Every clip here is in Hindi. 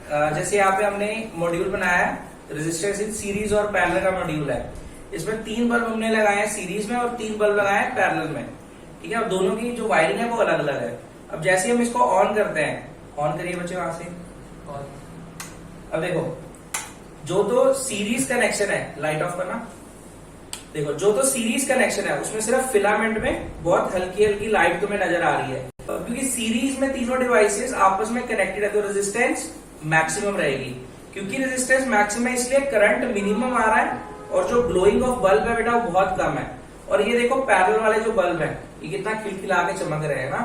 जैसे यहाँ पे हमने मॉड्यूल बनाया है, रेजिस्टेंस इन सीरीज और पैरेलल का मॉड्यूल है। इसमें 3 बल्ब हमने लगाए हैं सीरीज में और 3 बल्ब लगाए हैं पैरेलल में, ठीक है। और दोनों की जो वायरिंग है वो अलग अलग है। अब जैसे हम इसको ऑन करते हैं, ऑन करिए बच्चे वहां से। अब देखो, जो तो सीरीज कनेक्शन है, लाइट ऑफ करना। देखो, जो तो सीरीज कनेक्शन है उसमें सिर्फ फिलामेंट में बहुत हल्की हल्की लाइट तुम्हें नजर आ रही है, क्योंकि सीरीज में तीनों डिवाइसेस आपस में कनेक्टेड है तो रेजिस्टेंस मैक्सिमम रहेगी। क्योंकि रेजिस्टेंस मैक्सिमम है इसलिए करंट मिनिमम आ रहा है और जो ग्लोइंग ऑफ बल्ब है बेटा वो बहुत कम है। और ये देखो पैरेलल वाले जो बल्ब है ये कितना खिलखिला के चमक रहे हैं ना,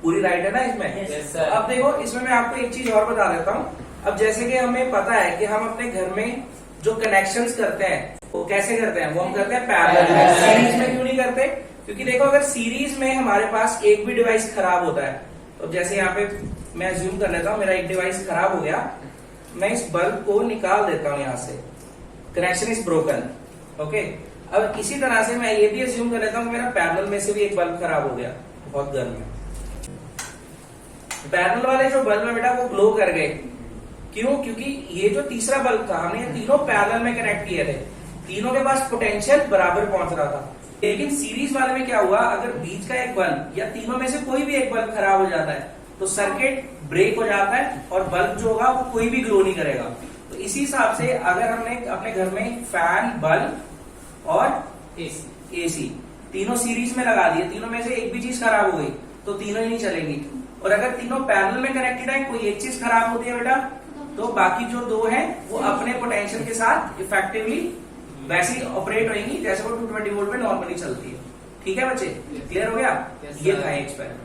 पूरी लाइट है ना इसमें। yes, अब देखो, इसमें मैं आपको एक चीज और बता देता हूँ। अब जैसे कि हमें पता है कि हम अपने घर में जो कनेक्शंस करते हैं वो कैसे करते हैं, वो हम करते हैं पैरेलल में, सीरीज में क्यों नहीं करते? क्योंकि देखो, अगर सीरीज में हमारे पास एक भी डिवाइस खराब होता है, तो जैसे यहाँ पे मैं अज्यूम कर लेता हूँ मेरा एक डिवाइस खराब हो गया, मैं इस बल्ब को निकाल देता हूँ यहाँ से, कनेक्शन इज ब्रोकन, ओके। अब इसी तरह से मैं ये भी अज्यूम कर लेता हूँ मेरा पैरेलल में से भी एक बल्ब खराब हो गया, बहुत गर्म है। पैरेलल वाले जो बल्ब है बेटा वो ग्लो कर गए, क्यों? क्योंकि ये जो तीसरा बल्ब था हमने तीनों पैरेलल में कनेक्ट किए थे, तीनों के पास पोटेंशियल बराबर पहुंच रहा था। लेकिन सीरीज वाले में क्या हुआ, अगर बीच का एक बल्ब या तीनों में से कोई भी एक बल्ब खराब हो जाता है तो सर्किट ब्रेक हो जाता है और बल्ब जो होगा वो कोई भी ग्लो नहीं करेगा। तो इसी हिसाब से अगर हमने अपने घर में फैन, बल्ब और एसी तीनों सीरीज में लगा दिए, तीनों में से एक भी चीज खराब हो गई तो तीनों ही नहीं चलेंगी। और अगर तीनों पैरेलल में कनेक्टेड है, कोई एक चीज खराब होती है बेटा तो बाकी जो दो हैं वो अपने पोटेंशियल के साथ इफेक्टिवली वैसी ऑपरेट होंगी जैसे वो 220 वोल्ट में नॉर्मली चलती है। ठीक है बच्चे, क्लियर हो गया? ये था एक्सपेरिमेंट।